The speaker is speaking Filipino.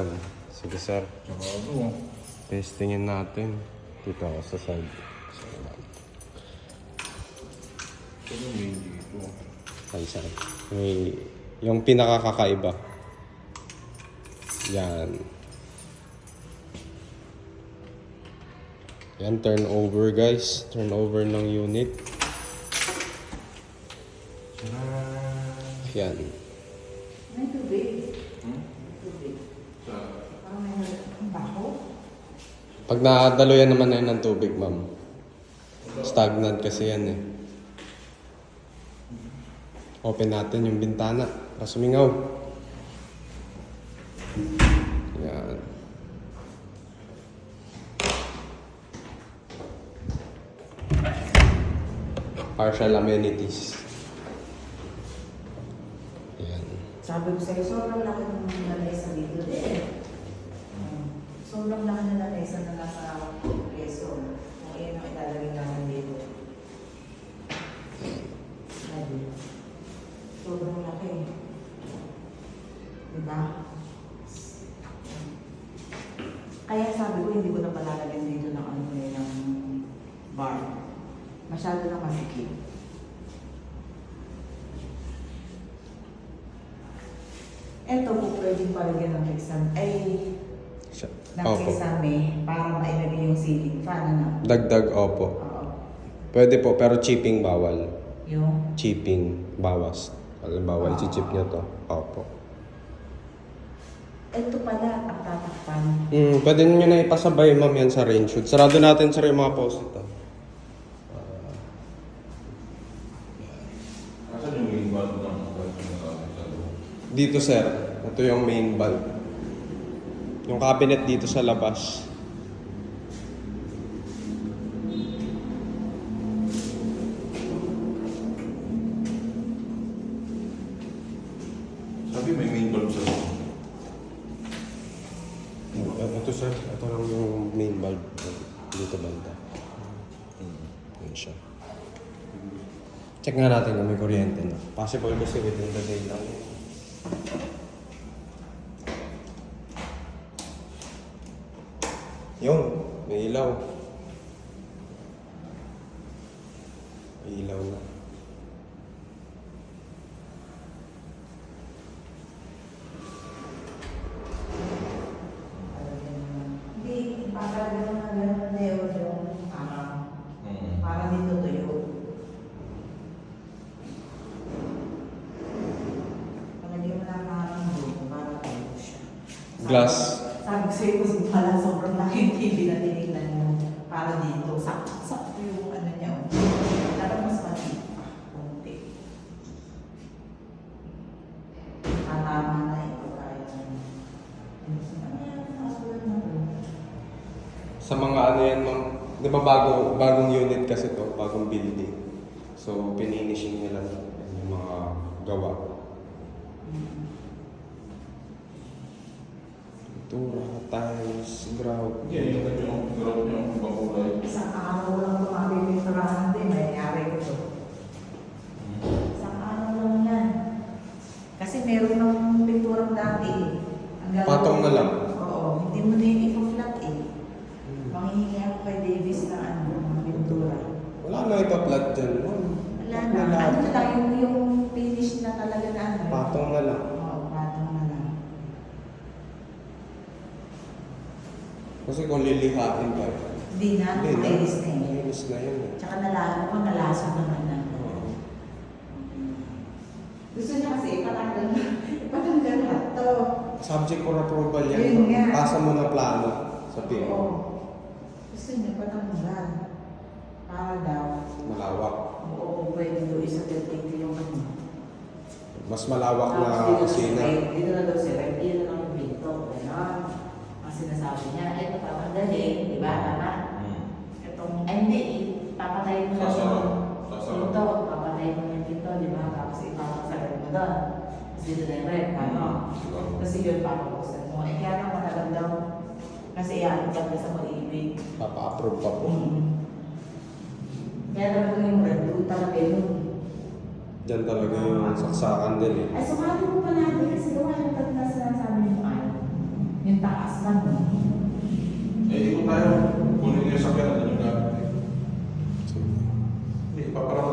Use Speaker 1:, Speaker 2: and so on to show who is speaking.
Speaker 1: Yan. Sige, sir.
Speaker 2: Sigurado.
Speaker 1: Testingin natin. Dito ako sa side.
Speaker 2: Pero may dito.
Speaker 1: Ay, sir. Yung pinakakakaiba. Yan. Yan, turnover guys. Turnover ng unit. Yan.
Speaker 3: May tubig. Tubig. Parang may baho.
Speaker 1: Pag nakadaluyan naman na yun ng tubig, ma'am. Stagnant kasi yan eh. Open natin yung bintana. Pasumingaw. Yan. Partial amenities. Yan.
Speaker 3: Sabi ko sa'yo, sobrang laki ng lalesa dito din. Sobrang laki ng lalesa na nasa peso. Kung iyan ang ilalagay namin dito. Sabi. Sobrang laki. Diba? Kaya sabi ko, hindi ko na palalagyan dito ng ano eh, ng bar. Masyado na masikip. Ito po pwedeng palagyan ng exam. Ng
Speaker 1: Opo.
Speaker 3: exam para mailagay yung ceiling fan. Ano?
Speaker 1: Dagdag, opo.
Speaker 3: Oo.
Speaker 1: Pwede po, pero chipping bawal.
Speaker 3: Yung?
Speaker 1: Chipping, bawas. Halimbawa, i-chip nyo to. Opo.
Speaker 3: Ito pala ang tatakpan.
Speaker 1: Pwede nyo na ipasabay, ma'am, yan sa range hood. Sarado natin, sir, yung mga post ito.
Speaker 2: Asan yung main bulb ng sa loob?
Speaker 1: Dito, sir. Ito yung main bulb. Yung cabinet dito sa labas.
Speaker 2: Sabi may main bulb sa loob.
Speaker 1: Ito, sir. Ito lang yung main bulb. Dito banda. Yun siya. Check nga natin kung may kuryente na. Possible kasi within the day lang. Yun, may ilaw. May ilaw na.
Speaker 3: Hindi, papalagyan mo na gano'n na yung para dito tuyo. Palagyan mo na parang dito para tuyo siya.
Speaker 1: Glass.
Speaker 3: Sabi ko sa'yo, kasi pala sobrang laki yung TV na tinignan mo para dito. Sakto yung ano niya. Parang mas maliit pa. Kunti. Tama na ito kaya.
Speaker 1: Sa mga ano yan, ma'am. Di ba bagong unit kasi to, bagong building. So, pininishing nila yung mga gawa. Pintura, tiles, grout.
Speaker 2: Hindi, yung ground yung pakulay.
Speaker 3: Isang araw lang ito mapipinturahan din. May nangyari ito. Isang araw lang yan. Kasi meron ng pinturang dati. Ang gagawin-
Speaker 1: Patong na lang.
Speaker 3: Oo. Hindi mo na yung ipa-flat eh. Manghihingi ako kay Davis na ano, mga pintura.
Speaker 1: Wala na ipa-flat dyan, ma'am.
Speaker 3: Wala na. Ano na lang, yung finish na talaga na ano.
Speaker 1: Patong na lang.
Speaker 3: Oo, patong na lang.
Speaker 1: Kasi kung lilihain ka,
Speaker 3: Hindi na,
Speaker 1: hindi na.
Speaker 3: mailis na yun.
Speaker 1: Mailis na yun eh.
Speaker 3: Tsaka nalasa naman na.
Speaker 1: Oo.
Speaker 3: Gusto niya kasi ipatanggal lahat to.
Speaker 1: Subject for approval yan.
Speaker 3: Yun nga.
Speaker 1: Pasa mo na plano sa
Speaker 3: Oo.
Speaker 1: PO.
Speaker 3: Gusto niya patanggal. Para daw,
Speaker 1: Malawak.
Speaker 3: oo, pwede doon isa dito yung ano.
Speaker 1: Mas malawak na kusina.
Speaker 3: Dito na daw si Rep, dito na lang yung pinto. Ganon. Ang sinasabi niya, ito papanggalin, di ba? Tama? Itong, hindi, papatayin mo na
Speaker 2: Sasarap.
Speaker 3: yung
Speaker 2: Sasarap.
Speaker 3: pinto. Papatayin mo yung pinto, di ba? Tapos ipapagsagal mo doon. Tapos dito na yung Rep, ano? Kasi yun, papapuksan mo. Eh, kaya lang matagal daw. Kasi yan, pag sa mag-ibig.
Speaker 1: Papa-approve pa po.
Speaker 3: Kaya talaga yung red blue talaga yun.
Speaker 1: Diyan talaga yung saksakan din eh.
Speaker 3: Ay, sumali mo pa natin kasi gawa yung tatlo na sinasabi mo ay. Yung taas na mo.
Speaker 2: Eh, ikot tayo. Kunin ko yung sakyan natin yung gamit eh.
Speaker 1: So,
Speaker 2: Hindi, paparang